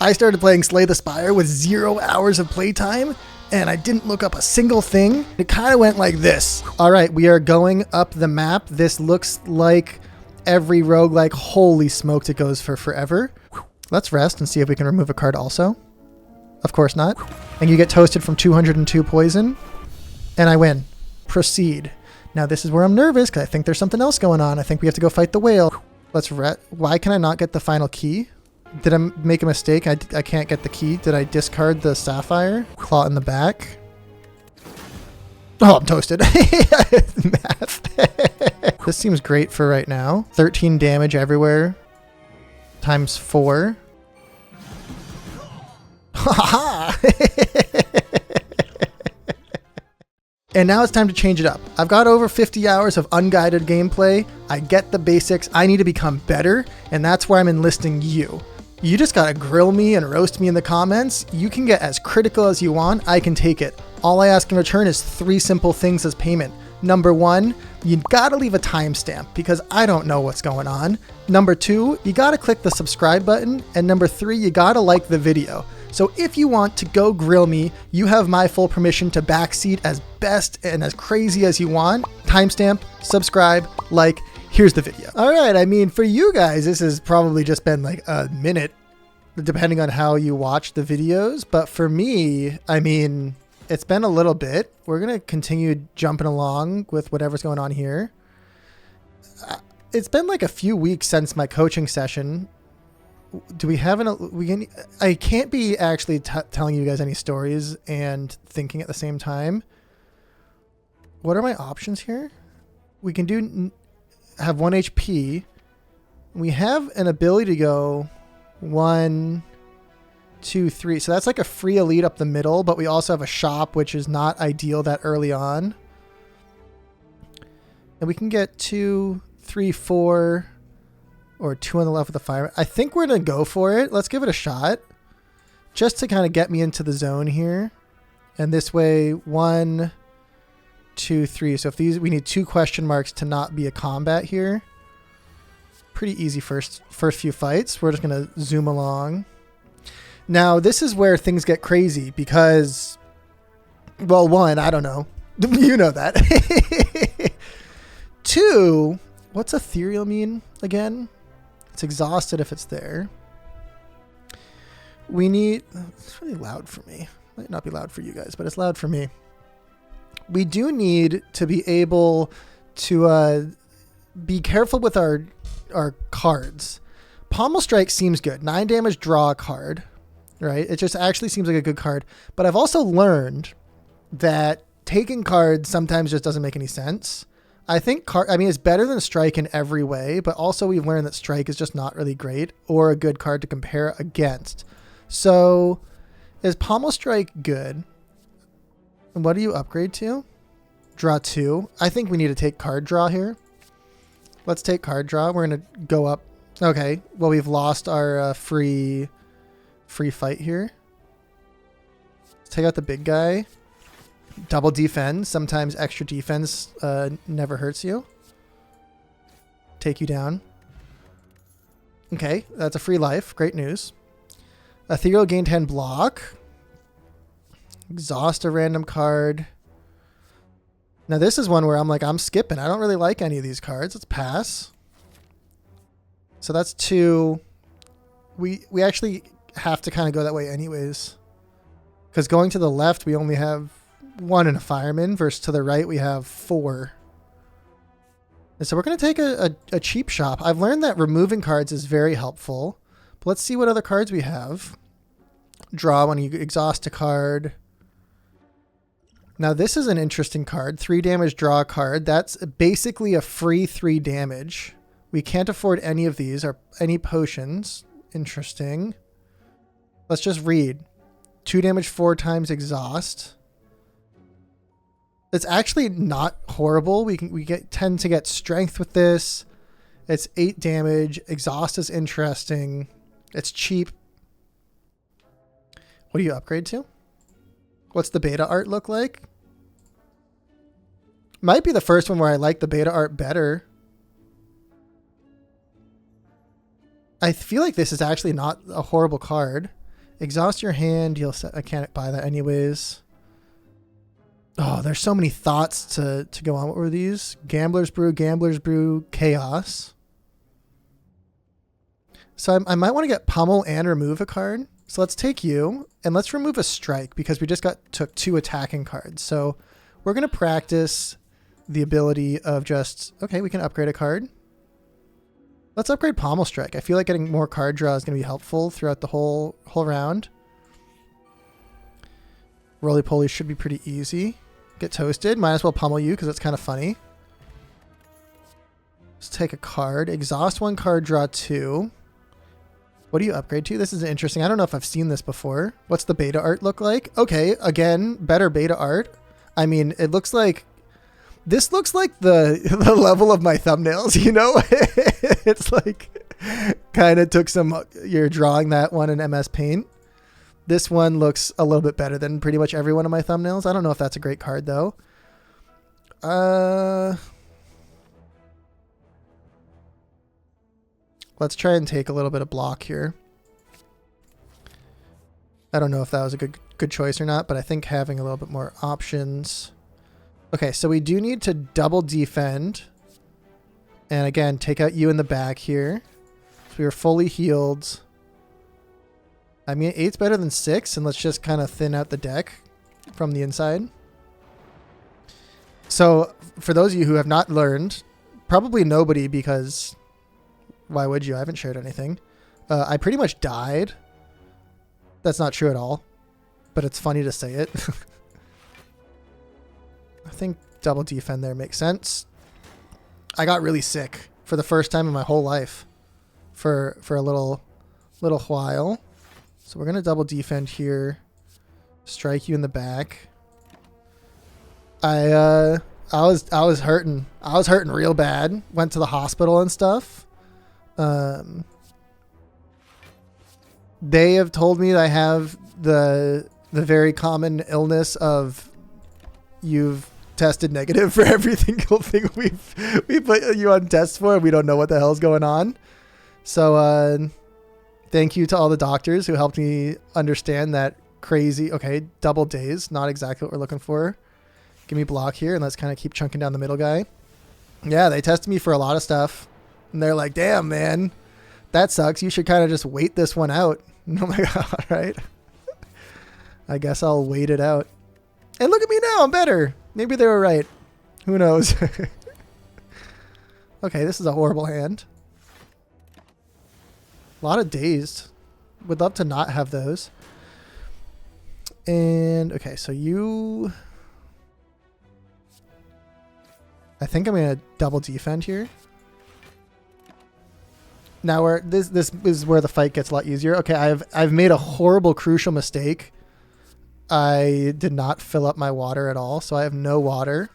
I started playing Slay the Spire with 0 hours of playtime, and I didn't look up a single thing. It kind of went like this. All right, we are going up the map. This looks like every roguelike. Holy smokes, it goes for forever. Let's rest and see if we can remove a card also. Of course not. And you get toasted from 202 poison, and I win. Proceed. Now this is where I'm nervous because I think there's something else going on. I think we have to go fight the whale. Let's Why can I not get the final key? Did I make a mistake? I can't get the key. Did I discard the sapphire? Claw in the back. Oh, I'm toasted. Math. This seems great for right now. 13 damage everywhere. Times 4. And now it's time to change it up. I've got over 50 hours of unguided gameplay. I get the basics. I need to become better, and that's where I'm enlisting you. You just gotta grill me and roast me in the comments. You can get as critical as you want. I can take it. All I ask in return is 3 simple things as payment. Number 1, you gotta leave a timestamp because I don't know what's going on. Number 2, you gotta click the subscribe button. And number 3, you gotta like the video. So if you want to go grill me, you have my full permission to backseat as best and as crazy as you want. Timestamp, subscribe, like, here's the video. All right, I mean, for you guys, this has probably just been like a minute, depending on how you watch the videos. But for me, I mean, it's been a little bit. We're going to continue jumping along with whatever's going on here. It's been like a few weeks since my coaching session. Do we have I can't be actually telling you guys any stories and thinking at the same time. What are my options here? We can have 1 HP. We have an ability to go 1, 2, 3. So that's like a free elite up the middle, but we also have a shop, which is not ideal that early on. And we can get 2, 3, 4, or 2 on the left with the fire. I think we're going to go for it. Let's give it a shot just to kind of get me into the zone here. And this way, 1, 2, 3. So if we need 2 question marks to not be a combat here. Pretty easy first few fights. We're just going to zoom along. Now, this is where things get crazy because, well, 1, I don't know. You know that. 2, what's ethereal mean again? It's exhausted if it's there. We need, it's really loud for me. Might not be loud for you guys, but it's loud for me. We do need to be able to be careful with our cards. Pommel Strike seems good. 9 damage, draw a card, right? It just actually seems like a good card. But I've also learned that taking cards sometimes just doesn't make any sense. I think it's better than Strike in every way, but also we've learned that Strike is just not really great or a good card to compare against. So is Pommel Strike good? And what do you upgrade to? Draw 2. I think we need to take card draw here. Let's take card draw. We're going to go up. Okay. Well, we've lost our free fight here. Let's take out the big guy. Double defense. Sometimes extra defense never hurts you. Take you down. Okay, that's a free life. Great news. Ethereal gain 10 block. Exhaust a random card. Now this is one where I'm skipping. I don't really like any of these cards. Let's pass. So that's 2. We actually have to kind of go that way anyways. Because going to the left, we only have 1 and a fireman versus to the right we have 4. And so we're going to take a cheap shop. I've learned that removing cards is very helpful. But let's see what other cards we have. Draw when you exhaust a card. Now this is an interesting card. 3 damage, draw a card. That's basically a free 3 damage. We can't afford any of these or any potions. Interesting. Let's just read. 2 damage, 4 times exhaust. It's actually not horrible. We tend to get strength with this. It's 8 damage. Exhaust is interesting. It's cheap. What do you upgrade to? What's the beta art look like? Might be the first one where I like the beta art better. I feel like this is actually not a horrible card. Exhaust your hand. You'll set, I can't buy that anyways. Oh, there's so many thoughts to go on. What were these? Gambler's Brew, Chaos. So I might want to get Pummel and remove a card. So let's take you and let's remove a strike because we just took 2 attacking cards. So we're going to practice the ability of just, okay, we can upgrade a card. Let's upgrade Pommel Strike. I feel like getting more card draw is going to be helpful throughout the whole round. Roly-poly should be pretty easy. Get toasted. Might as well pummel you because it's kind of funny. Let's take a card. Exhaust 1 card, draw 2. What do you upgrade to? This is interesting. I don't know if I've seen this before. What's the beta art look like? Okay, again, better beta art. I mean, it looks like... This looks like the level of my thumbnails, you know? It's like kind of took some... You're drawing that one in MS Paint. This one looks a little bit better than pretty much every one of my thumbnails. I don't know if that's a great card, though. Let's try and take a little bit of block here. I don't know if that was a good choice or not, but I think having a little bit more options... Okay, so we do need to double defend. And again, take out you in the back here. So we are fully healed. I mean, 8's better than 6, and let's just kind of thin out the deck from the inside. So for those of you who have not learned, probably nobody because why would you? I haven't shared anything. I pretty much died. That's not true at all, but it's funny to say it. I think double defend there makes sense. I got really sick for the first time in my whole life for a little while. So we're going to double defend here. Strike you in the back. I was hurting. I was hurting real bad. Went to the hospital and stuff. They have told me that I have the very common illness of you've tested negative for every single thing we put you on tests for, and we don't know what the hell's going on. So thank you to all the doctors who helped me understand that crazy. Okay, double days, not exactly what we're looking for. Give me block here, and let's kind of keep chunking down the middle guy. Yeah, they tested me for a lot of stuff, and they're like, damn, man, that sucks. You should kind of just wait this one out. And I'm like, all right. I guess I'll wait it out. And look at me now, I'm better. Maybe they were right. Who knows? Okay, this is a horrible hand. A lot of dazed. Would love to not have those. And, okay, so you... I think I'm going to double defend here. Now this is where the fight gets a lot easier. Okay, I've made a horrible crucial mistake. I did not fill up my water at all, so I have no water.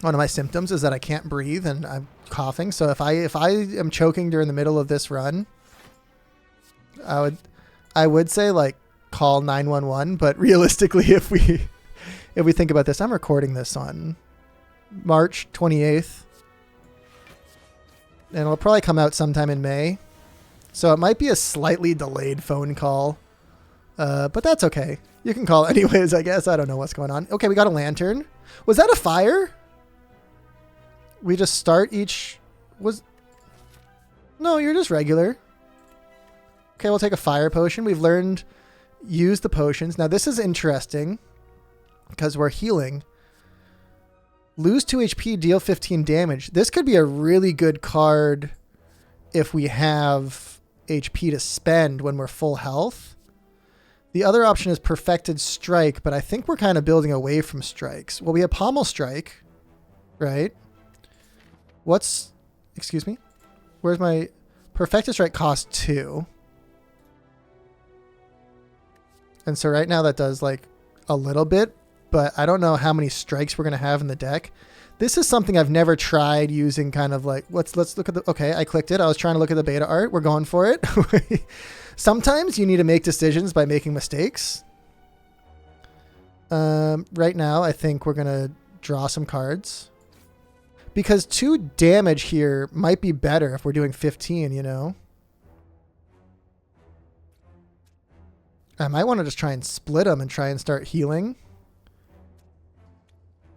One of my symptoms is that I can't breathe and I'm coughing. So if I am choking during the middle of this run, I would say like call 911, but realistically if we think about this, I'm recording this on March 28th. And it'll probably come out sometime in May. So it might be a slightly delayed phone call. But that's okay. You can call anyways, I guess. I don't know what's going on. Okay, we got a lantern. Was that a fire? We just start each... No, you're just regular. Okay, we'll take a fire potion. We've learned use the potions. Now this is interesting because we're healing. Lose 2 HP, deal 15 damage. This could be a really good card if we have HP to spend when we're full health. The other option is Perfected Strike, but I think we're kind of building away from strikes. Well, we have Pommel Strike, right? Excuse me? Where's my... Perfected Strike costs 2. And so right now that does like a little bit, but I don't know how many strikes we're going to have in the deck. This is something I've never tried using kind of like, let's look at the... Okay, I clicked it. I was trying to look at the beta art. We're going for it. Sometimes you need to make decisions by making mistakes. Right now, I think we're going to draw some cards. Because 2 damage here might be better if we're doing 15, you know? I might want to just try and split them and try and start healing.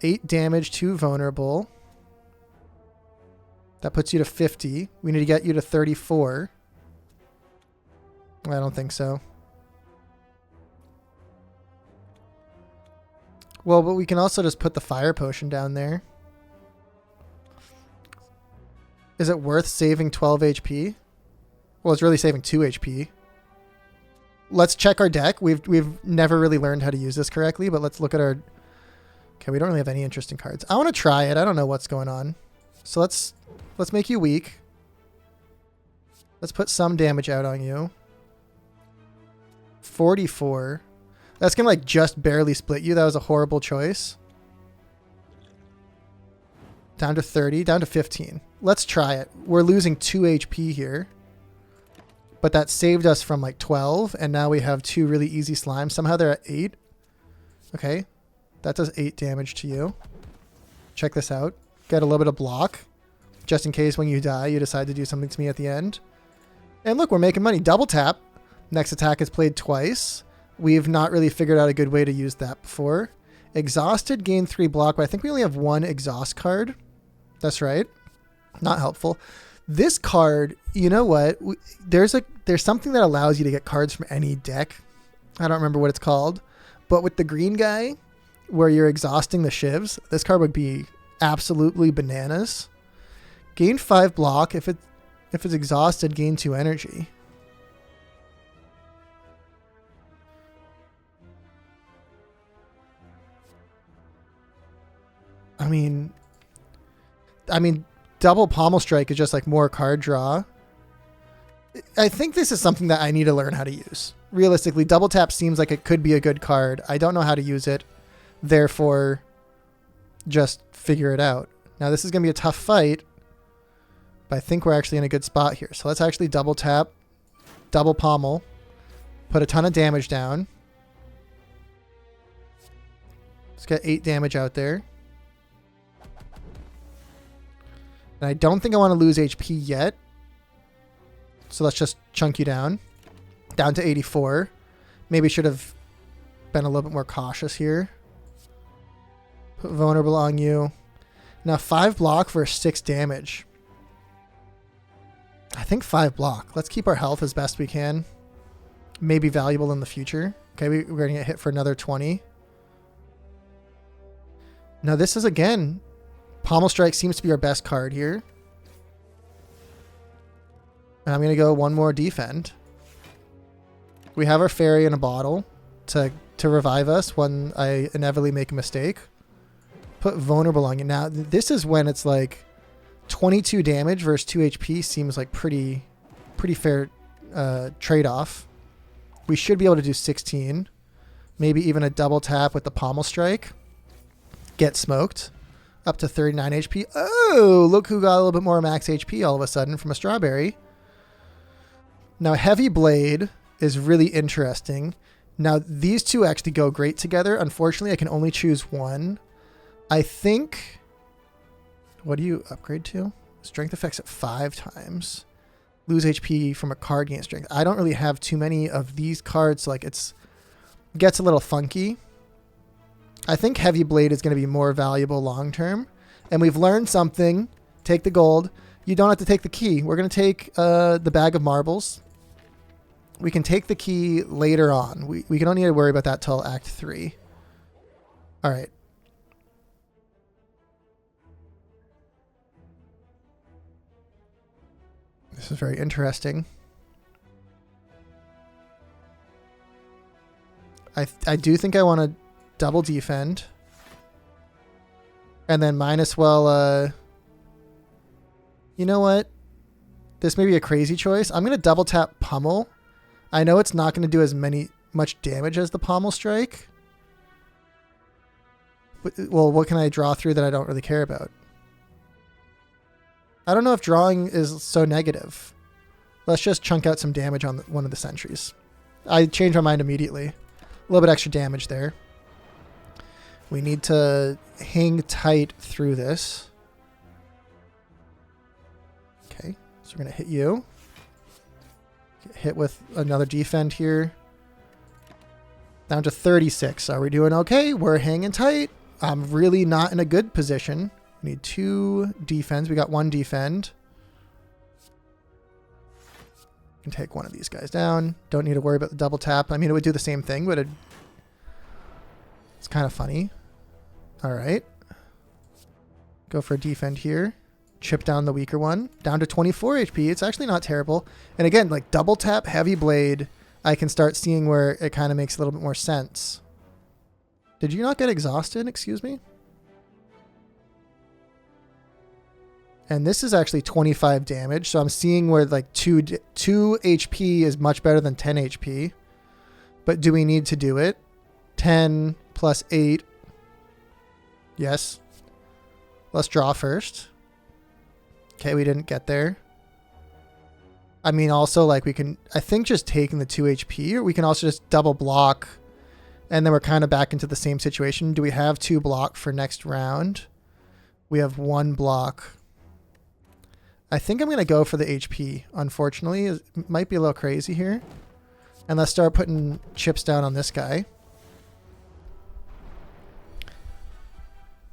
8 damage, 2 vulnerable. That puts you to 50. We need to get you to 34. I don't think so. Well, but we can also just put the fire potion down there. Is it worth saving 12 HP? Well, it's really saving 2 HP. Let's check our deck. We've never really learned how to use this correctly, but let's look at our... Okay, we don't really have any interesting cards. I want to try it. I don't know what's going on. So let's make you weak. Let's put some damage out on you. 44. That's going to like just barely split you. That was a horrible choice. Down to 30, down to 15. Let's try it. We're losing 2 HP here. But that saved us from like 12, and now we have 2 really easy slimes. Somehow they're at 8. Okay. That does 8 damage to you. Check this out. Get a little bit of block. Just in case when you die, you decide to do something to me at the end. And look, we're making money. Double tap. Next attack is played twice. We've not really figured out a good way to use that before. Exhausted, gain 3 block, but I think we only have 1 exhaust card. That's right. Not helpful. This card, you know what? There's something that allows you to get cards from any deck. I don't remember what it's called. But with the green guy, where you're exhausting the shivs, this card would be absolutely bananas. Gain 5 block. If it's exhausted, gain 2 energy. I mean, double pommel strike is just like more card draw. I think this is something that I need to learn how to use. Realistically, double tap seems like it could be a good card. I don't know how to use it. Therefore, just figure it out. Now, this is going to be a tough fight, but I think we're actually in a good spot here. So let's actually double tap, double pommel, put a ton of damage down. Let's get 8 damage out there. And I don't think I want to lose HP yet. So let's just chunk you down. Down to 84. Maybe should have been a little bit more cautious here. Put vulnerable on you. Now 5 block for 6 damage. I think 5 block. Let's keep our health as best we can. Maybe valuable in the future. Okay, we're going to get hit for another 20. Now this is again... Pommel Strike seems to be our best card here. And I'm going to go 1 more defend. We have our fairy in a bottle to revive us when I inevitably make a mistake. Put vulnerable on you. Now, this is when it's like 22 damage versus 2 HP seems like pretty fair trade-off. We should be able to do 16. Maybe even a double tap with the Pommel Strike. Get smoked. Up to 39 HP. Oh, look who got a little bit more max HP all of a sudden from a strawberry. Now, Heavy Blade is really interesting. Now, these two actually go great together. Unfortunately, I can only choose one. I think... What do you upgrade to? Strength effects at 5 times. Lose HP from a card gain strength. I don't really have too many of these cards, so like it gets a little funky. I think Heavy Blade is going to be more valuable long term. And we've learned something. Take the gold. You don't have to take the key. We're going to take the bag of marbles. We can take the key later on. We don't need to worry about that till Act 3. All right. This is very interesting. I do think I want to double defend. And then might as well, you know what? This may be a crazy choice. I'm going to double tap Pummel. I know it's not going to do much damage as the Pommel Strike. Well, what can I draw through that I don't really care about? I don't know if drawing is so negative. Let's just chunk out some damage on one of the sentries. I changed my mind immediately. A little bit extra damage there. We need to hang tight through this. Okay, so we're going to hit you. Get hit with another defend here. Down to 36. Are we doing okay? We're hanging tight. I'm really not in a good position. We need 2 defense. We got 1 defend. Can take one of these guys down. Don't need to worry about the double tap. I mean, it would do the same thing, but it's kind of funny. All right. Go for a defend here. Chip down the weaker one. Down to 24 HP. It's actually not terrible. And again, like double tap, heavy blade, I can start seeing where it kind of makes a little bit more sense. Did you not get exhausted? Excuse me? And this is actually 25 damage. So I'm seeing where like 2 HP is much better than 10 HP. But do we need to do it? 10 plus 8. Yes. Let's draw first. Okay, we didn't get there. I mean, also, like, we can, I think just taking the 2 HP, or we can also just double block, and then we're kind of back into the same situation. Do we have 2 block for next round? We have 1 block. I think I'm going to go for the HP, unfortunately. It might be a little crazy here. And let's start putting chips down on this guy.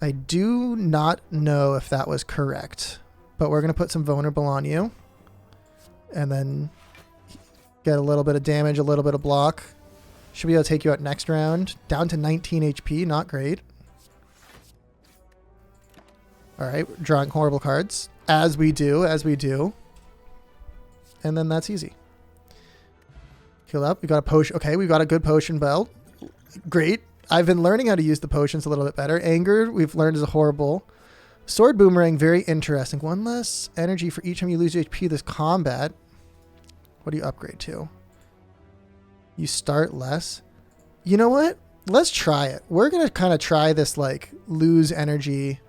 I do not know if that was correct, but we're going to put some vulnerable on you. And then get a little bit of damage, a little bit of block. Should be able to take you out next round. Down to 19 HP, not great. All right, drawing horrible cards. As we do. And then that's easy. Heal up. We got a potion. Okay, we got a good potion belt. Great. I've been learning how to use the potions a little bit better. Anger, we've learned is a horrible. Sword boomerang, very interesting. 1 less energy for each time you lose HP this combat. What do you upgrade to? You start less. You know what? Let's try it. We're going to kind of try this like lose energy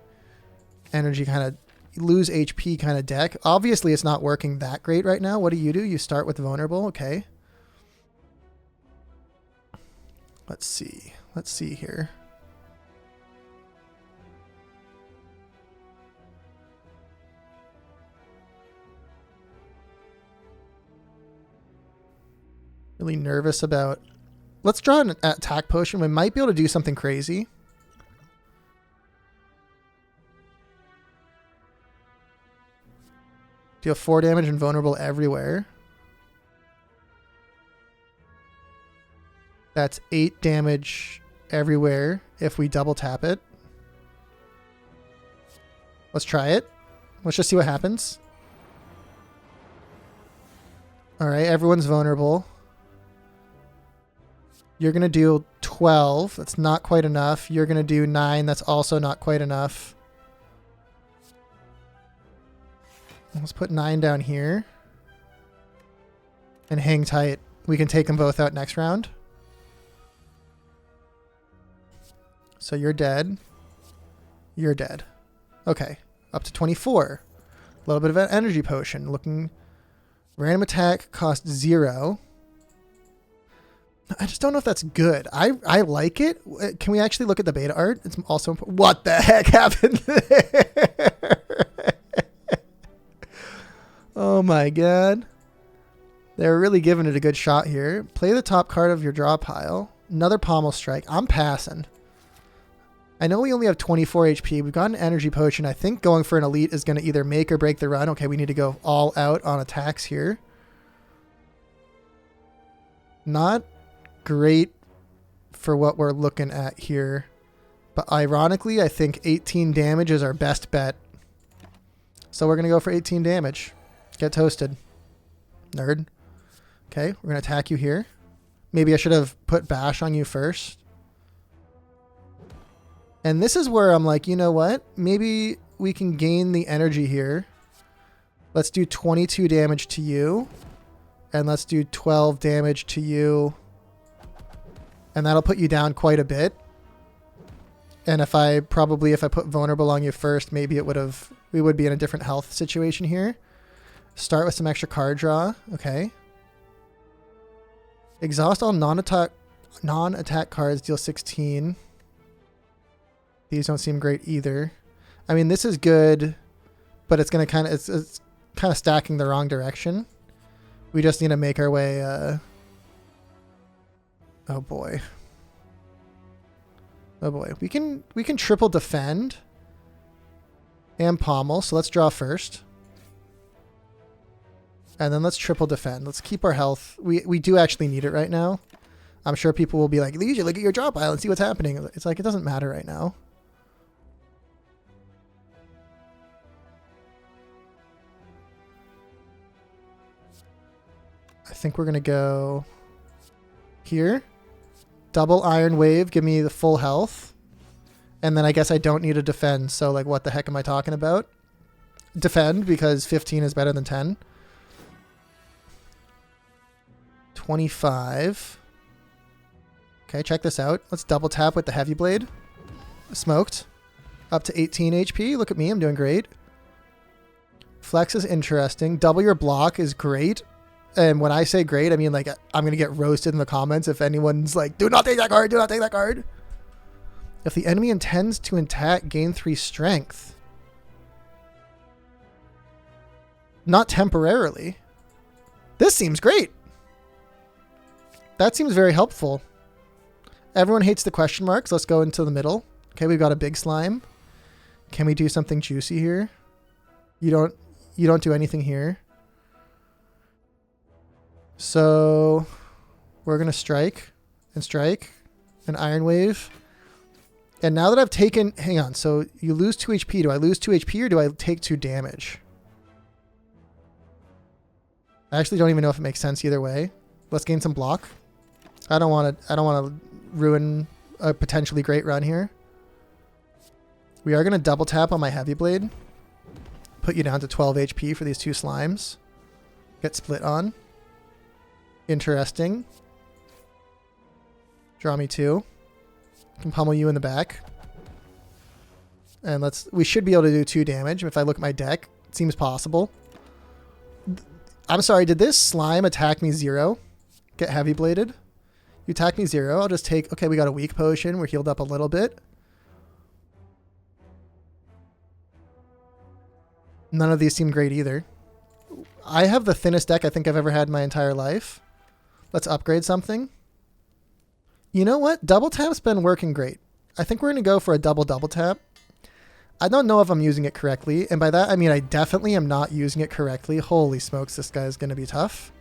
kind of lose HP kind of deck. Obviously, it's not working that great right now. What do? You start with vulnerable. Okay. Let's see. Let's see here. Really nervous about... Let's draw an attack potion. We might be able to do something crazy. Deal 4 damage and vulnerable everywhere. That's 8 damage everywhere if we double tap it. Let's try it. Let's just see what happens. All right, everyone's vulnerable. You're going to do 12. That's not quite enough. You're going to do 9. That's also not quite enough. Let's put 9 down here. And hang tight. We can take them both out next round. So you're dead. You're dead. Okay. Up to 24. A little bit of an energy potion. Looking... Random attack costs 0. I just don't know if that's good. I like it. Can we actually look at the beta art? It's also important. What the heck happened there? Oh my god. They're really giving it a good shot here. Play the top card of your draw pile. Another pommel strike. I'm passing. I know we only have 24 HP. We've got an energy potion. I think going for an elite is going to either make or break the run. Okay, we need to go all out on attacks here. Not great for what we're looking at here. But ironically, I think 18 damage is our best bet. So we're going to go for 18 damage. Get toasted. Nerd. Okay, we're going to attack you here. Maybe I should have put bash on you first. And this is where I'm like, you know what? Maybe we can gain the energy here. Let's do 22 damage to you. And let's do 12 damage to you. And that'll put you down quite a bit. And if I put vulnerable on you first, maybe we would be in a different health situation here. Start with some extra card draw. Okay. Exhaust all non-attack cards, deal 16. These don't seem great either. I mean, this is good, but it's gonna it's kind of stacking the wrong direction. We just need to make our way. Oh boy. Oh boy, we can triple defend and pommel. So let's draw first. And then let's triple defend. Let's keep our health. We do actually need it right now. I'm sure people will be like, Legion, look at your draw pile and see what's happening. It's like, it doesn't matter right now. I think we're going to go here. Double Iron Wave, give me the full health. And then I guess I don't need to defend. So like, what the heck am I talking about? Defend, because 15 is better than 10. 25. Okay, check this out. Let's double tap with the Heavy Blade. Smoked. Up to 18 HP. Look at me, I'm doing great. Flex is interesting. Double your block is great. And when I say great, I mean like I'm going to get roasted in the comments if anyone's like, do not take that card, do not take that card. If the enemy intends to attack, gain 3 strength. Not temporarily. This seems great. That seems very helpful. Everyone hates the question marks. Let's go into the middle. Okay, we've got a big slime. Can we do something juicy here? You don't do anything here. So we're going to strike an Iron Wave. And now that I've taken, hang on. So you lose 2 HP. Do I lose 2 HP or do I take 2 damage? I actually don't even know if it makes sense either way. Let's gain some block. I don't want to ruin a potentially great run here. We are going to double tap on my Heavy Blade. Put you down to 12 HP for these 2 slimes. Get split on. Interesting. Draw me 2. Can pummel you in the back. And we should be able to do 2 damage. If I look at my deck, it seems possible. I'm sorry, did this slime attack me 0? Get Heavy Bladed? You attack me 0. I'll just take, okay, we got a weak potion. We're healed up a little bit. None of these seem great either. I have the thinnest deck I think I've ever had in my entire life. Let's upgrade something. You know what? Double tap's been working great. I think we're going to go for a double tap. I don't know if I'm using it correctly. And by that, I mean, I definitely am not using it correctly. Holy smokes, this guy is going to be tough.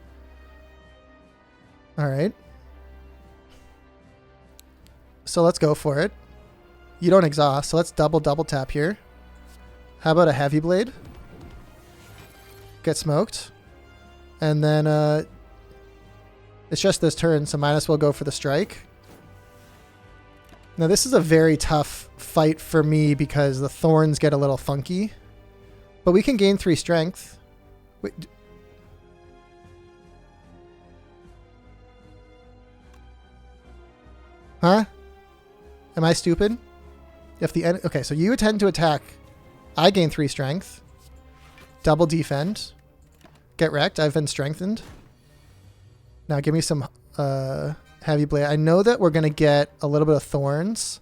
All right. So let's go for it. You don't exhaust, so let's double tap here. How about a Heavy Blade? Get smoked. And then it's just this turn, so might as well go for the strike. Now this is a very tough fight for me because the thorns get a little funky. But we can gain 3 strength. Wait. Huh? Am I stupid? Okay, so you intend to attack. I gain 3 strength. Double defend. Get wrecked. I've been strengthened. Now give me some Heavy Blade. I know that we're going to get a little bit of thorns.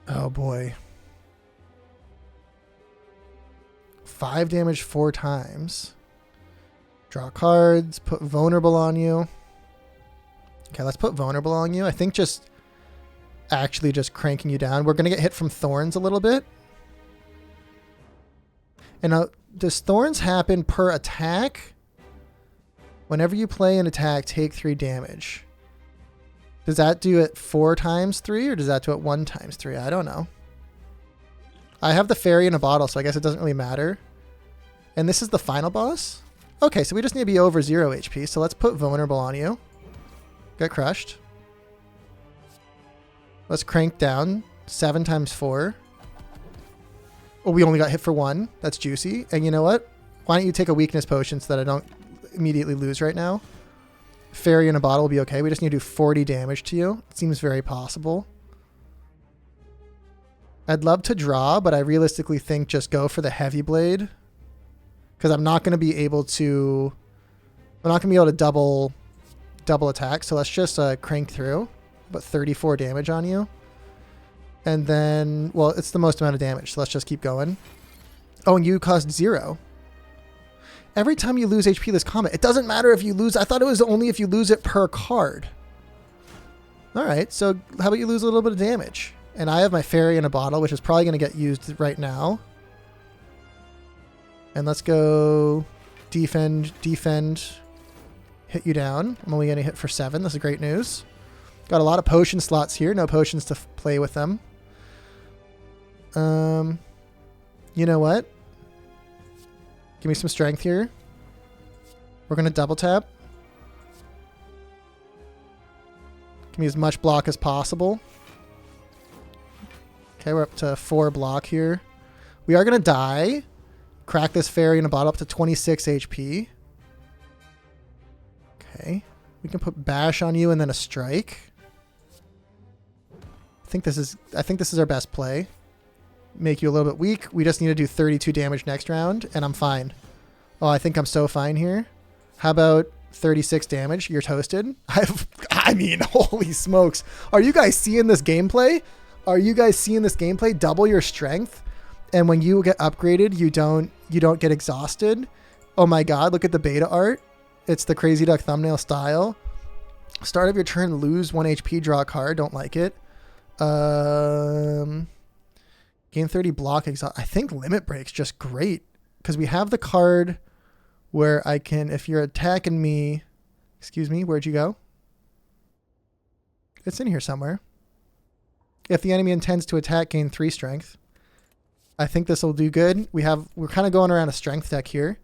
Oh boy. 5 damage 4 times. Draw cards. Put vulnerable on you. Okay, let's put vulnerable on you. I think just cranking you down. We're going to get hit from thorns a little bit. And now, does thorns happen per attack? Whenever you play an attack, take 3 damage. Does that do it 4 times 3 or does that do it 1 times 3? I don't know. I have the fairy in a bottle, so I guess it doesn't really matter. And this is the final boss? Okay, so we just need to be over 0 HP. So let's put vulnerable on you. Get crushed. Let's crank down 7 times 4. Oh, we only got hit for 1. That's juicy. And you know what? Why don't you take a weakness potion so that I don't immediately lose right now? Fairy in a bottle will be okay. We just need to do 40 damage to you. It seems very possible. I'd love to draw, but I realistically think just go for the Heavy Blade. Because I'm not going to be able to... I'm not going to be able to double attack. So let's just crank through. About 34 damage on you. And then, well, it's the most amount of damage. So let's just keep going. Oh, and you caused 0. Every time you lose HP this combat, it doesn't matter if you lose. I thought it was only if you lose it per card. All right, so how about you lose a little bit of damage? And I have my fairy in a bottle, which is probably going to get used right now. And let's go defend, hit you down. I'm only going to hit for 7. This is great news. Got a lot of potion slots here. No potions to play with them. You know what? Give me some strength here. We're going to double tap. Give me as much block as possible. Okay, we're up to 4 block here. We are going to die. Crack this fairy in a bottle up to 26 HP. Okay. We can put bash on you and then a strike. I think this is our best play. Make you a little bit weak. We just need to do 32 damage next round, and I'm fine. Oh, I think I'm so fine here. How about 36 damage? You're toasted. I mean, holy smokes. Are you guys seeing this gameplay? Are you guys seeing this gameplay? Double your strength, and when you get upgraded, you don't get exhausted. Oh my god, look at the beta art. It's the TehCrazyDuck thumbnail style. Start of your turn, lose 1 HP, draw a card. Don't like it. Gain 30 block exhaust. I think Limit Break's just great because we have the card where I can, if you're attacking me, excuse me, where'd you go? It's in here somewhere. If the enemy intends to attack, gain 3 strength. I think this will do good. We're kind of going around a strength deck here.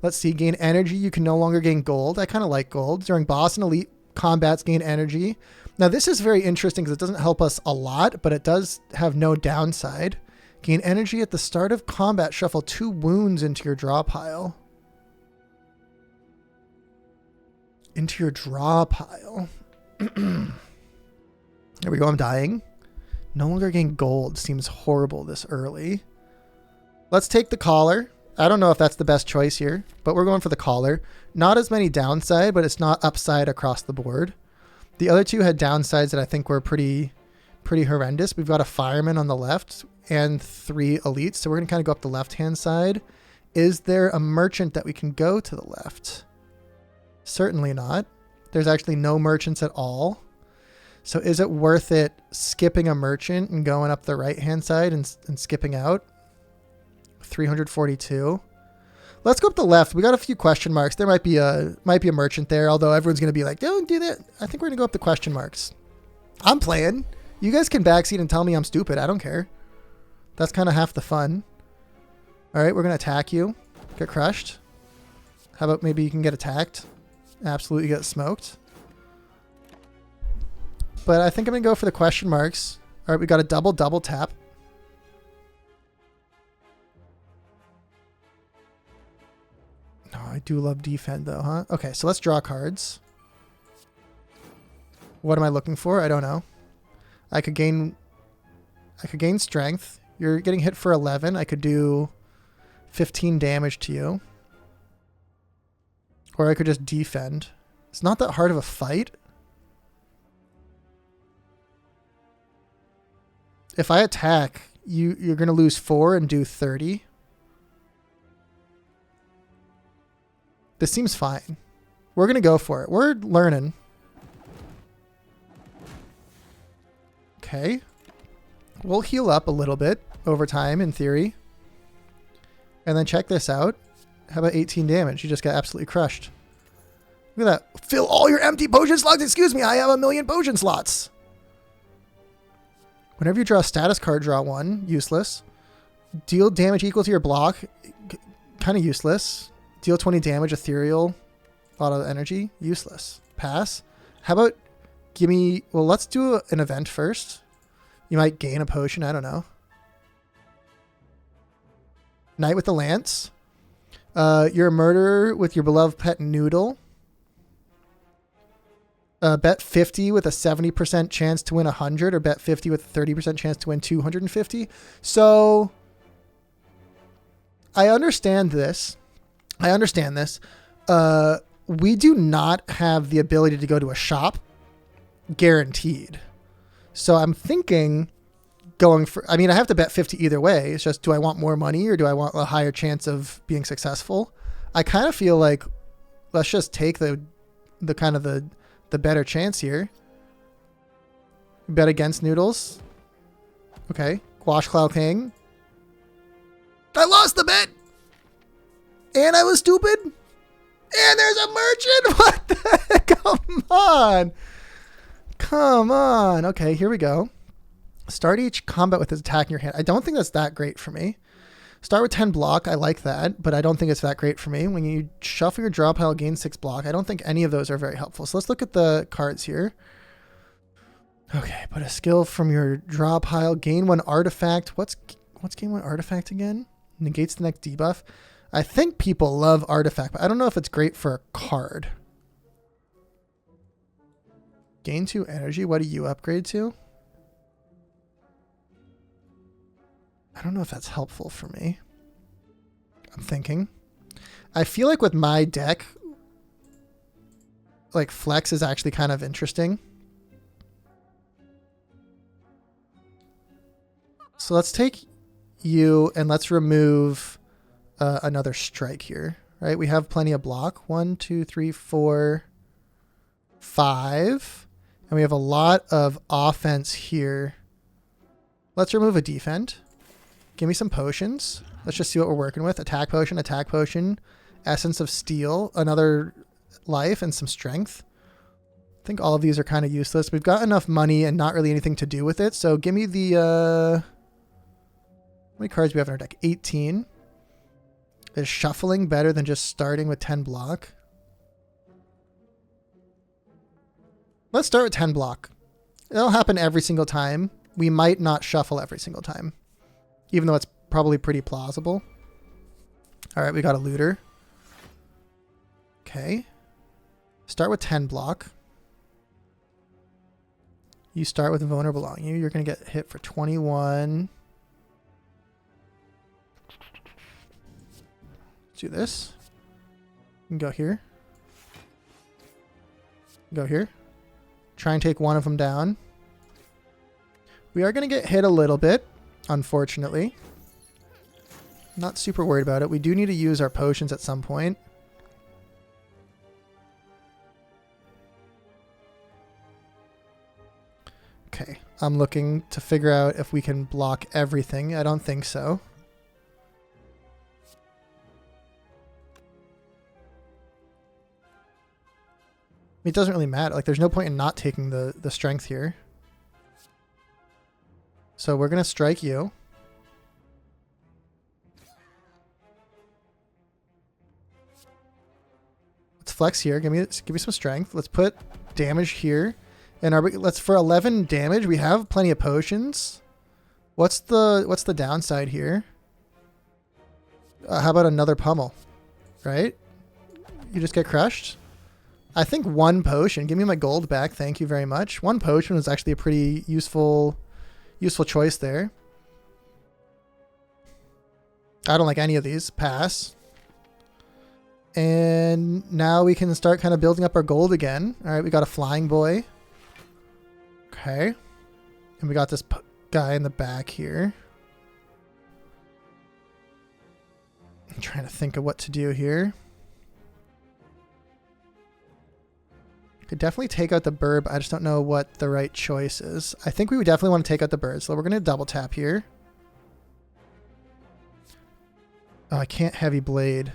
Let's see, gain energy. You can no longer gain gold. I kind of like gold. During boss and elite combats, gain energy. Now this is very interesting because it doesn't help us a lot, but it does have no downside. Gain energy at the start of combat. Shuffle 2 wounds into your draw pile. Into your draw pile. There we go. I'm dying. No longer gain gold. Seems horrible this early. Let's take the collar. I don't know if that's the best choice here, but we're going for the collar. Not as many downside, but it's not upside across the board. The other 2 had downsides that I think were pretty horrendous. We've got a fireman on the left and 3 elites, so we're going to kind of go up the left-hand side. Is there a merchant that we can go to the left? Certainly not. There's actually no merchants at all. So is it worth it skipping a merchant and going up the right-hand side and skipping out? 342. Let's go up the left. We got a few question marks. There might be a merchant there, although everyone's going to be like, don't do that. I think we're going to go up the question marks. I'm playing. You guys can backseat and tell me I'm stupid. I don't care. That's kind of half the fun. All right, we're going to attack you. Get crushed. How about maybe you can get attacked? Absolutely get smoked. But I think I'm going to go for the question marks. All right, we got a double tap. No, I do love defend though, huh? Okay, so let's draw cards. What am I looking for? I don't know. I could gain strength. You're getting hit for 11. I could do 15 damage to you. Or I could just defend. It's not that hard of a fight. If I attack, you're going to lose 4 and do 30. This seems fine. We're going to go for it. We're learning. Okay. We'll heal up a little bit over time, in theory. And then check this out. How about 18 damage? You just got absolutely crushed. Look at that. Fill all your empty potion slots. Excuse me, I have 1,000,000 potion slots. Whenever you draw a status card, draw 1. Useless. Deal damage equal to your block. Kind of useless. Deal 20 damage, ethereal. A lot of energy. Useless. Pass. How about give me... Well, let's do an event first. You might gain a potion. I don't know. Knight with the lance. You're a murderer with your beloved pet Noodle. Bet 50 with a 70% chance to win 100, or bet 50 with a 30% chance to win 250. So I understand this. We do not have the ability to go to a shop, guaranteed. So I'm thinking going for, I mean, I have to bet 50 either way. It's just, do I want more money or do I want a higher chance of being successful? I kind of feel like let's just take the kind of the better chance here. Bet against Noodles. Okay. Gouache Cloud King. I lost the bet! And I was stupid? And there's a merchant? What the heck? Come on! Come on. Okay, here we go. Start each combat with his attack in your hand. I don't think that's that great for me. Start with 10 block. I like that, but I don't think it's that great for me. When you shuffle your draw pile, gain 6 block. I don't think any of those are very helpful. So let's look at the cards here. Okay, put a skill from your draw pile. Gain 1 artifact. What's gain 1 artifact again? Negates the next debuff. I think people love artifact, but I don't know if it's great for a card. Gain 2 energy. What do you upgrade to? I don't know if that's helpful for me. I'm thinking. I feel like with my deck, like flex is actually kind of interesting. So let's take you and let's remove another strike here, right? We have plenty of block. 1, 2, 3, 4, 5. And we have a lot of offense here. Let's remove a defend. Give me some potions. Let's just see what we're working with. Attack potion, essence of steel, another life, and some strength. I think all of these are kind of useless. We've got enough money and not really anything to do with it. So give me the... how many cards do we have in our deck? 18. Is shuffling better than just starting with 10 block? Let's start with 10 block. It'll happen every single time. We might not shuffle every single time, even though it's probably pretty plausible. All right, we got a looter. Okay. Start with 10 block. You start with vulnerable on you. You're going to get hit for 21. Do this. You can go here. Go here. Try and take one of them down. We are going to get hit a little bit, unfortunately. Not super worried about it. We do need to use our potions at some point. Okay, I'm looking to figure out if we can block everything. I don't think so. It doesn't really matter. Like, there's no point in not taking the strength here. So we're going to strike you. Let's flex here. Give me some strength. Let's put damage here. And let's for 11 damage, we have plenty of potions. What's the downside here? How about another pummel? Right? You just get crushed? I think 1 potion. Give me my gold back. Thank you very much. 1 potion was actually a pretty useful choice there. I don't like any of these. Pass. And now we can start kind of building up our gold again. All right, we got a flying boy. Okay. And we got this guy in the back here. I'm trying to think of what to do here. Could definitely take out the bird, but I just don't know what the right choice is. I think we would definitely want to take out the bird, so we're going to double tap here. Oh, I can't heavy blade.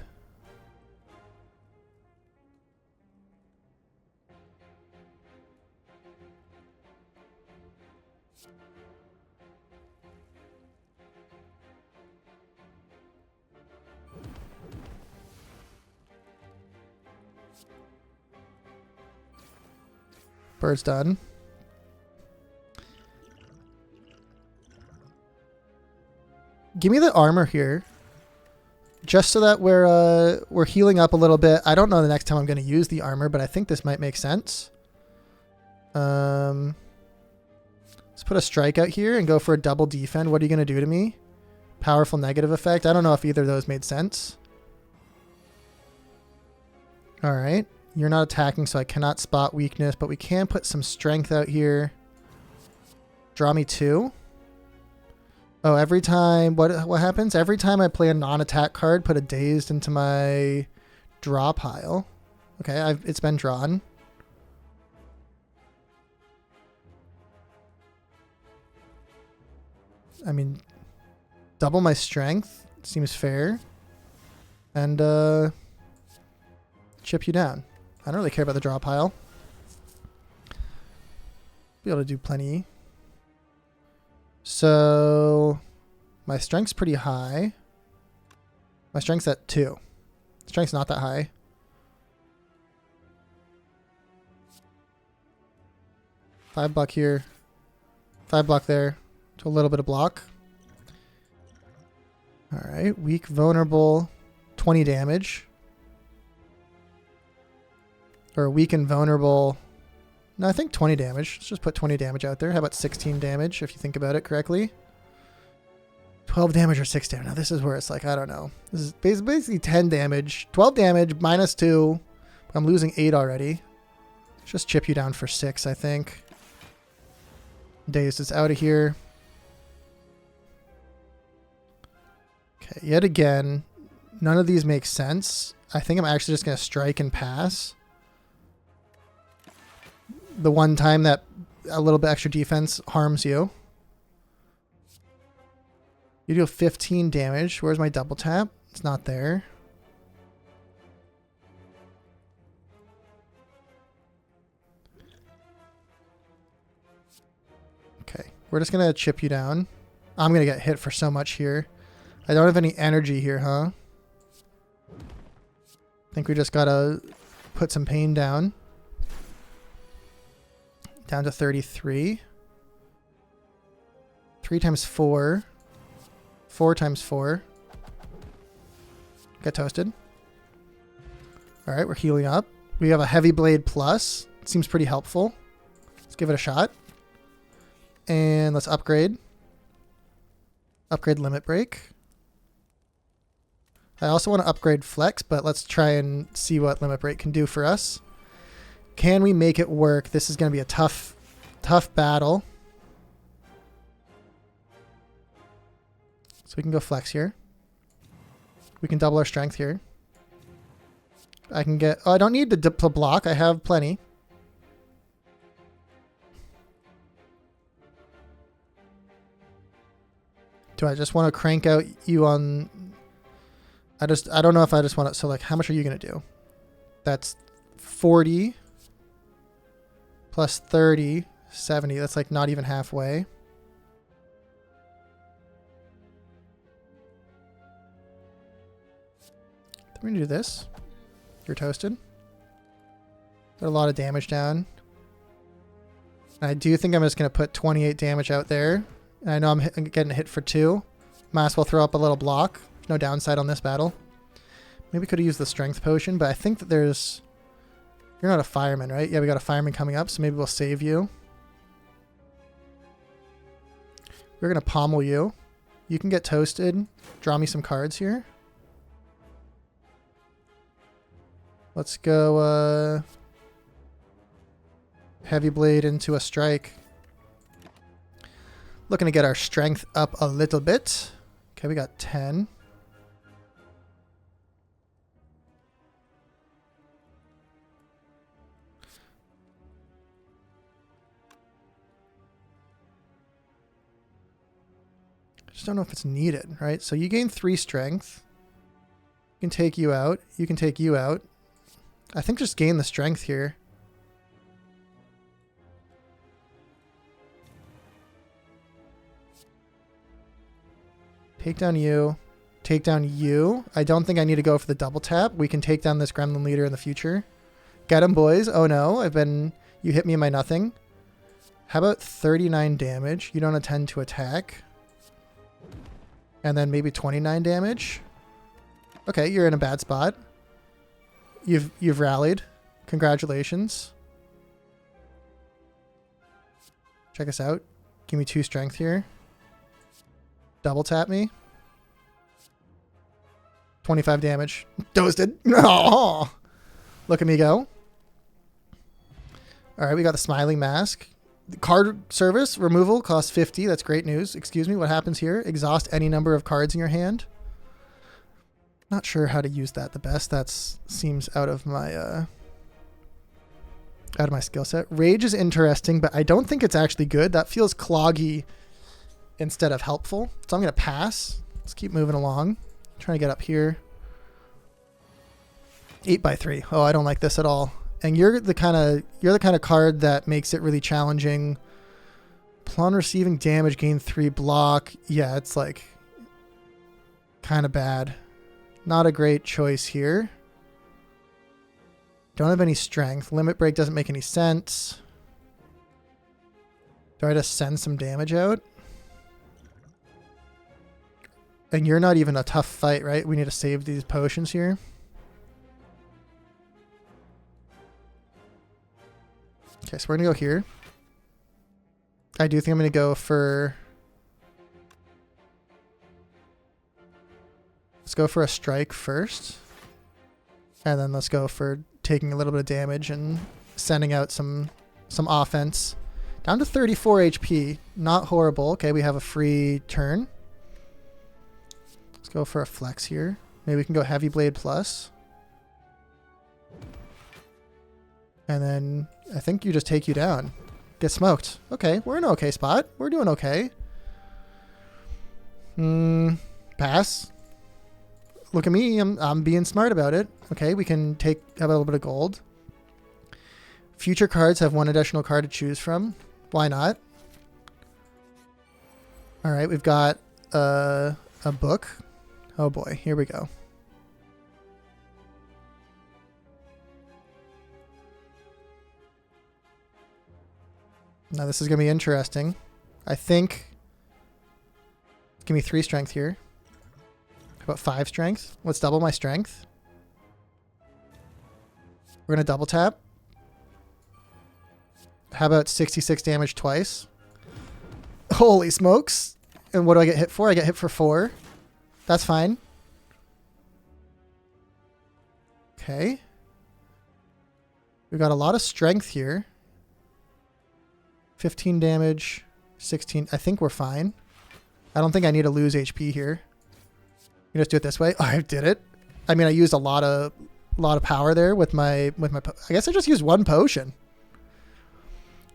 Bird's done. Give me the armor here, just so that we're healing up a little bit. I don't know the next time I'm going to use the armor, but I think this might make sense. Let's put a strike out here and go for a double defend. What are you going to do to me? Powerful negative effect. I don't know if either of those made sense. All right. You're not attacking, so I cannot spot weakness, but we can put some strength out here. Draw me 2. Oh, every time, what happens? Every time I play a non-attack card, put a dazed into my draw pile. Okay, it's been drawn. I mean, double my strength seems fair. And chip you down. I don't really care about the draw pile. Be able to do plenty. So my strength's pretty high. My strength's at 2. Strength's not that high. Five block here. 5 block there. To a little bit of block. Alright. Weak, vulnerable. 20 damage. Or weak and vulnerable. No, I think 20 damage. Let's just put 20 damage out there. How about 16 damage if you think about it correctly? 12 damage or 6 damage. Now this is where it's like, I don't know. This is basically 10 damage. 12 damage minus 2. I'm losing 8 already. Let's just chip you down for 6, I think. Dazed is out of here. Okay, yet again, none of these make sense. I think I'm actually just going to strike and pass. The one time that a little bit extra defense harms you. You deal 15 damage. Where's my double tap? It's not there. Okay, we're just going to chip you down. I'm going to get hit for so much here. I don't have any energy here, huh? I think we just got to put some pain down. Down to 33. 3 times 4. 4 times 4. Get toasted. Alright, we're healing up. We have a heavy blade plus. It seems pretty helpful. Let's give it a shot. And let's upgrade. Upgrade limit break. I also want to upgrade flex, but let's try and see what limit break can do for us. Can we make it work? This is going to be a tough battle. So we can go flex here. We can double our strength here. I can get... Oh, I don't need to block. I have plenty. Do I just want to crank out you on... I don't know if I just want to... So, like, how much are you going to do? That's 40... plus 30, 70. That's like not even halfway. We're going to do this. You're toasted. Got a lot of damage down. And I do think I'm just going to put 28 damage out there. And I know I'm getting hit for 2. Might as well throw up a little block. No downside on this battle. Maybe could have used the strength potion, but I think that there's... You're not a fireman, right? Yeah, we got a fireman coming up, so maybe we'll save you. We're going to pommel you. You can get toasted. Draw me some cards here. Let's go heavy blade into a strike. Looking to get our strength up a little bit. Okay, we got 10. Just don't know if it's needed, right? So you gain 3 strength. You can take you out. You can take you out. I think just gain the strength here. Take down you. Take down you. I don't think I need to go for the double tap. We can take down this gremlin leader in the future. Get him, boys. Oh no, you hit me in my nothing. How about 39 damage? You don't intend to attack. And then maybe 29 damage. Okay, you're in a bad spot. You've rallied. Congratulations. Check us out. Give me 2 strength here. Double tap me. 25 damage. Toasted. Oh, look at me go. All right, we got the smiling mask. The card service removal costs 50. That's great news. Excuse me, what happens here? Exhaust any number of cards in your hand. Not sure how to use that the best. That seems out of my skill set. Rage is interesting, but I don't think it's actually good. That feels cloggy instead of helpful. So I'm going to pass. Let's keep moving along. Trying to get up here. 8x3. Oh, I don't like this at all. And you're the kind of card that makes it really challenging. Upon receiving damage, gain 3 block. Yeah, it's like kind of bad. Not a great choice here. Don't have any strength. Limit break doesn't make any sense. Do I just send some damage out? And you're not even a tough fight, right? We need to save these potions here. Okay, so we're going to go here. I do think I'm going to go for... Let's go for a strike first. And then let's go for taking a little bit of damage and sending out some offense. Down to 34 HP. Not horrible. Okay, we have a free turn. Let's go for a flex here. Maybe we can go Heavy Blade Plus. And then I think you just take you down. Get smoked. Okay, we're in an okay spot. We're doing okay. Pass. Look at me. I'm being smart about it. Okay, we can have a little bit of gold. Future cards have 1 additional card to choose from. Why not? All right, we've got a book. Oh boy, here we go. Now this is going to be interesting. I think... Give me 3 strength here. How about 5 strength? Let's double my strength. We're going to double tap. How about 66 damage twice? Holy smokes. And what do I get hit for? I get hit for 4. That's fine. Okay. We've got a lot of strength here. 15 damage, 16. I think we're fine. I don't think I need to lose HP here. You just do it this way. Oh, I did it. I mean, I used a lot of power there with my. I guess I just used 1 potion.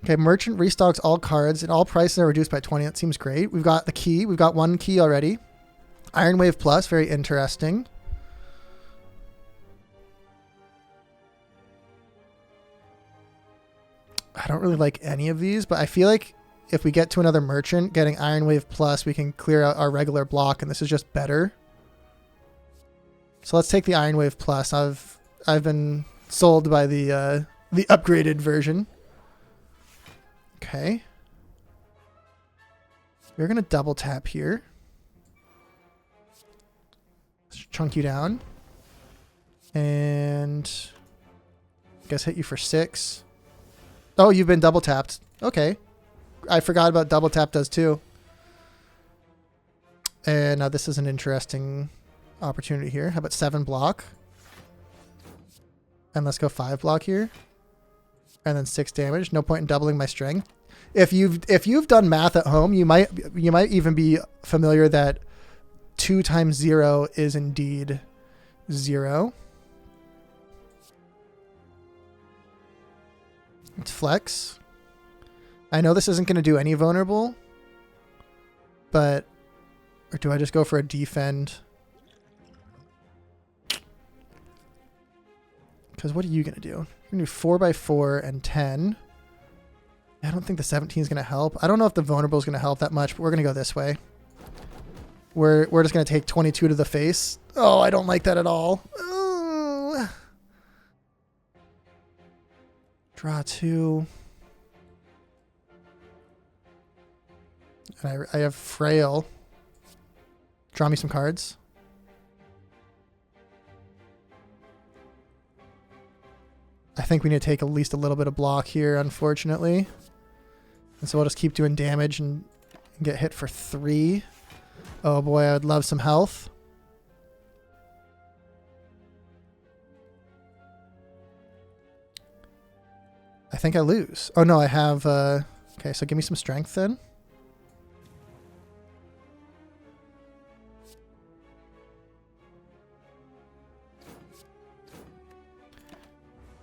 Okay, merchant restocks all cards and all prices are reduced by 20. That seems great. We've got the key. We've got 1 key already. Iron Wave Plus, very interesting. I don't really like any of these, but I feel like if we get to another merchant, getting Iron Wave Plus, we can clear out our regular block, and this is just better. So let's take the Iron Wave Plus. I've been sold by the upgraded version. Okay. We're going to double tap here. Let's chunk you down. And I guess hit you for 6. Oh, you've been double tapped. Okay. I forgot about double tap does too. And now this is an interesting opportunity here. How about 7 block? And let's go 5 block here. And then 6 damage. No point in doubling my strength. If you've done math at home, you might even be familiar that 2 times 0 is indeed 0. Let's flex. I know this isn't going to do any vulnerable, but or do I just go for a defend? Because what are you going to do? You're going to do 4x4 and 10. I don't think the 17 is going to help. I don't know if the vulnerable is going to help that much, but we're going to go this way. We're just going to take 22 to the face. Oh, I don't like that at all. Oh. Draw 2. And I have Frail. Draw me some cards. I think we need to take at least a little bit of block here, unfortunately. And so we'll just keep doing damage and get hit for 3. Oh boy, I would love some health. I think I lose. Oh no, I have... okay, so give me some strength then.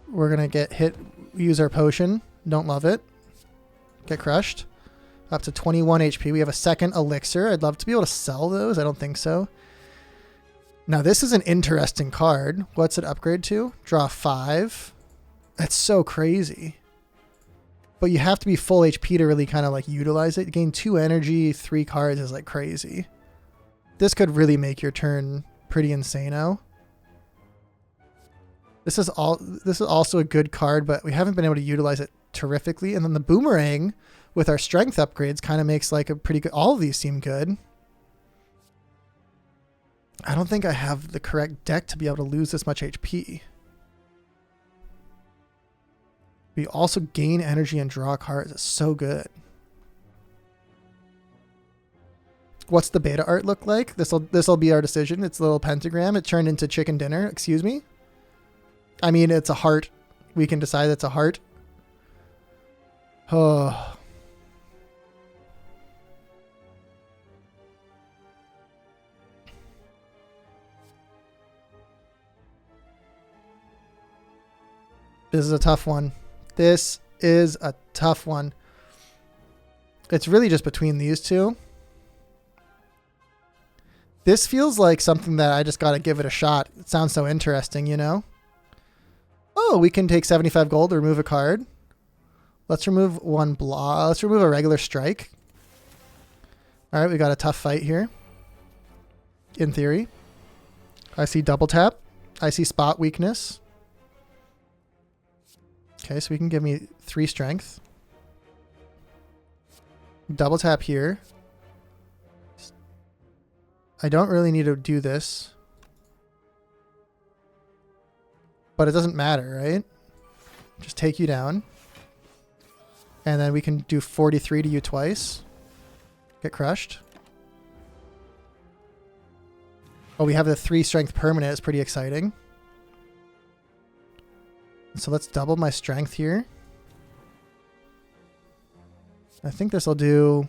We're going to get hit, use our potion. Don't love it. Get crushed. Up to 21 HP. We have a second elixir. I'd love to be able to sell those. I don't think so. Now this is an interesting card. What's it upgrade to? Draw 5. That's so crazy. But you have to be full HP to really kind of like utilize it. Gain 2 energy, 3 cards is like crazy. This could really make your turn pretty insane-o. This is also a good card, but we haven't been able to utilize it terrifically. And then the boomerang with our strength upgrades kind of makes like a pretty good... All of these seem good. I don't think I have the correct deck to be able to lose this much HP. We also gain energy and draw cards. It's so good. What's the beta art look like? This'll be our decision. It's a little pentagram. It turned into chicken dinner. Excuse me? I mean, it's a heart. We can decide it's a heart. Oh. This is a tough one. This is a tough one. It's really just between these two. This feels like something that I just got to give it a shot. It sounds so interesting, you know? Oh, we can take 75 gold to remove a card. Let's remove one blah. Let's remove a regular strike. All right, we got a tough fight here. In theory. I see double tap. I see spot weakness. Okay, so we can give me 3 strength. Double tap here. I don't really need to do this. But it doesn't matter, right? Just take you down. And then we can do 43 to you twice. Get crushed. Oh, we have the 3 strength permanent. It's pretty exciting. So let's double my strength here. I think this will do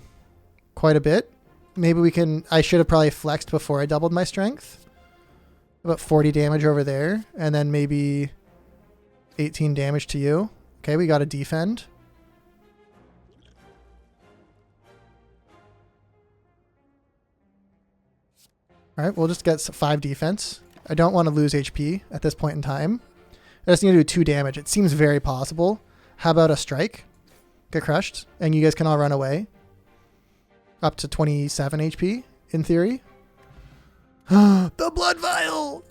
quite a bit. Maybe we can... I should have probably flexed before I doubled my strength. About 40 damage over there. And then maybe 18 damage to you. Okay, we got to defend. Alright, we'll just get 5 defense. I don't want to lose HP at this point in time. I just need to do 2 damage. It seems very possible. How about a strike? Get crushed. And you guys can all run away. Up to 27 HP, in theory. The blood vial!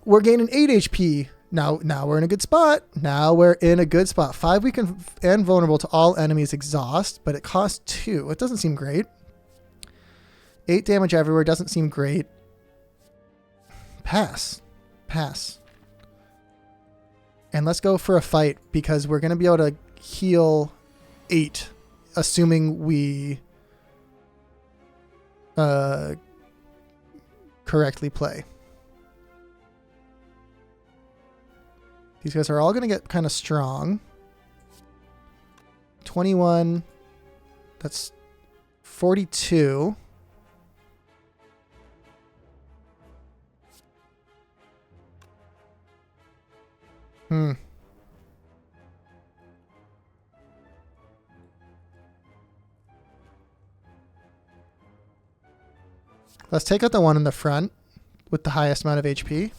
We're gaining 8 HP. Now we're in a good spot. Now we're in a good spot. 5 weakened and vulnerable to all enemies exhaust, but it costs 2. It doesn't seem great. 8 damage everywhere. Doesn't seem great. Pass. Pass. And let's go for a fight because we're going to be able to heal 8, assuming we correctly play. These guys are all going to get kind of strong. 21. That's 42. Let's take out the one in the front with the highest amount of HP.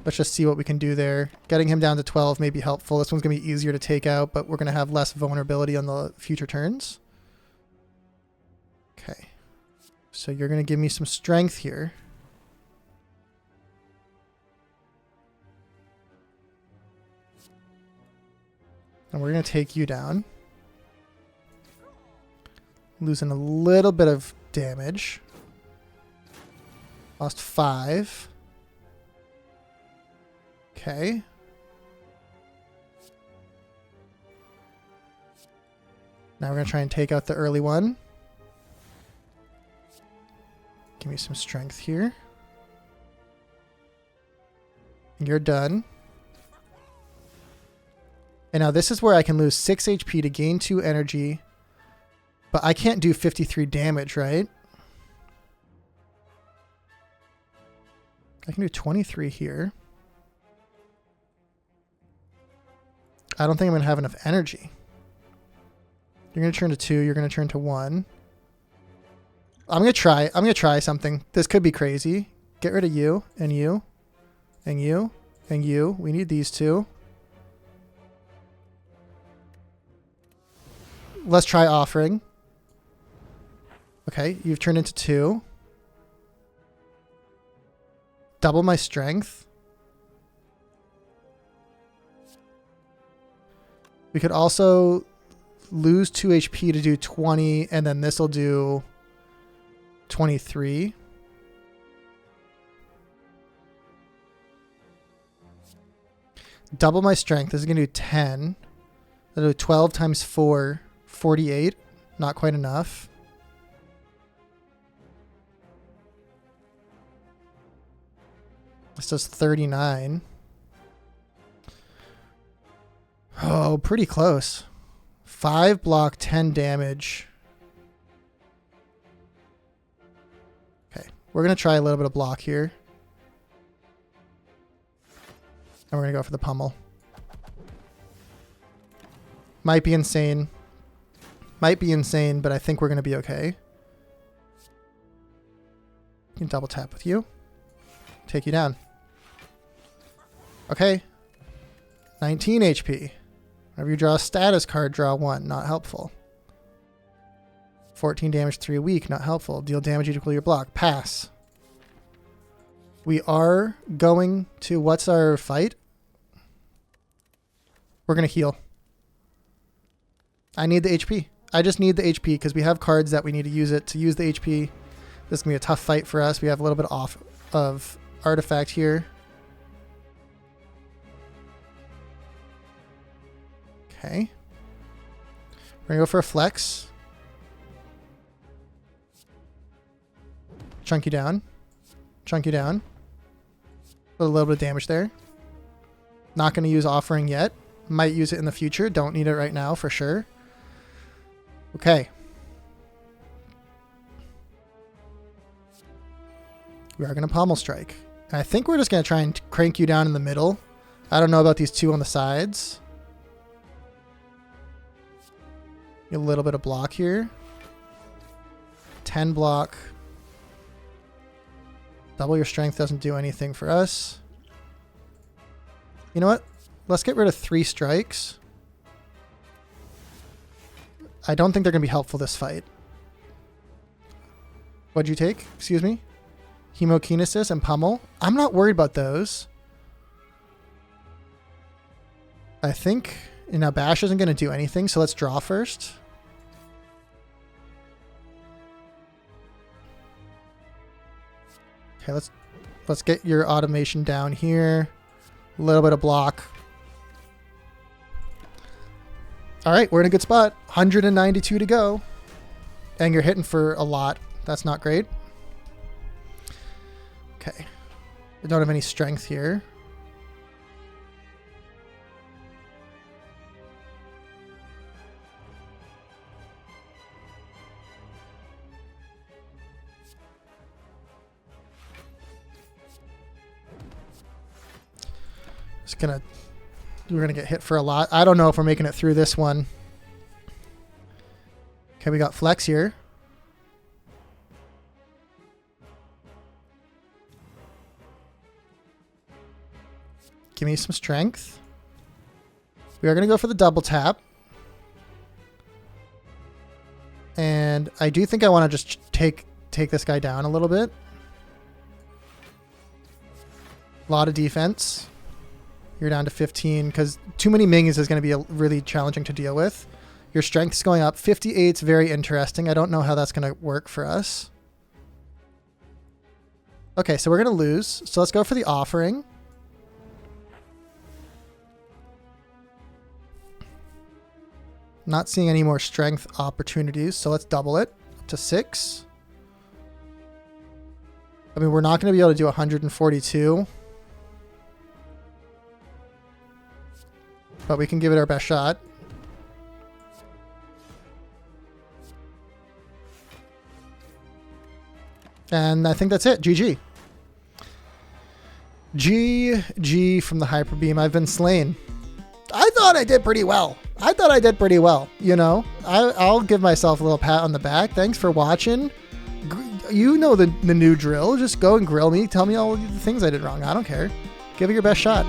Let's just see what we can do there. Getting him down to 12 may be helpful. This one's going to be easier to take out, but we're going to have less vulnerability on the future turns. Okay. So you're going to give me some strength here. And we're going to take you down. Losing a little bit of damage. Lost 5. Okay. Now we're going to try and take out the early one. Give me some strength here. You're done. And now this is where I can lose 6 HP to gain 2 energy. But I can't do 53 damage, right? I can do 23 here. I don't think I'm going to have enough energy. You're going to turn to 2. You're going to turn to 1. I'm going to try something. This could be crazy. Get rid of you and you and you and you. We need these two. Let's try offering. Okay, you've turned into 2. Double my strength. We could also lose 2 HP to do 20, and then this will do 23. Double my strength. This is going to do 10. That'll do 12 times 4, 48. Not quite enough. This does 39. Oh, pretty close. 5 block, 10 damage. Okay, we're going to try a little bit of block here. And we're going to go for the pummel. Might be insane. Might be insane, but I think we're going to be okay. You can double tap with you. Take you down. Okay. 19 HP. Whenever you draw a status card, draw 1. Not helpful. 14 damage, 3 weak. Not helpful. Deal damage equal to your block. Pass. We are going to... What's our fight? We're going to heal. I need the HP. I just need the HP because we have cards that we need to use it to use the HP. This is going to be a tough fight for us. We have a little bit off of artifact here. Okay. We're going to go for a flex. Chunk you down. Chunk you down. Put a little bit of damage there. Not going to use offering yet. Might use it in the future. Don't need it right now for sure. Okay. We are going to pommel strike. And I think we're just going to try and crank you down in the middle. I don't know about these 2 on the sides. A little bit of block here. 10 block. Double your strength doesn't do anything for us. You know what? Let's get rid of 3 strikes. I don't think they're going to be helpful this fight. What'd you take? Excuse me? Hemokinesis and pummel. I'm not worried about those. I think... Now bash isn't going to do anything, so let's draw first. Okay, let's get your automation down here. A little bit of block. All right, we're in a good spot. 192 to go. And you're hitting for a lot. That's not great. Okay. I don't have any strength here. We're gonna get hit for a lot. I don't know if we're making it through this one. Okay, we got flex here. Give me some strength. We are gonna go for the double tap. And I do think I want to just take this guy down a little bit. A lot of defense. You're down to 15 because too many minions is going to be really challenging to deal with. Your strength is going up. 58's very interesting. I don't know how that's going to work for us. Okay, so we're going to lose. So let's go for the offering. Not seeing any more strength opportunities, so let's double it to 6. I mean, we're not going to be able to do 142. But we can give it our best shot. And I think that's it. GG. GG from the Hyper Beam. I've been slain. I thought I did pretty well. I thought I did pretty well, you know? I'll give myself a little pat on the back. Thanks for watching. You know the new drill. Just go and grill me. Tell me all the things I did wrong. I don't care. Give it your best shot.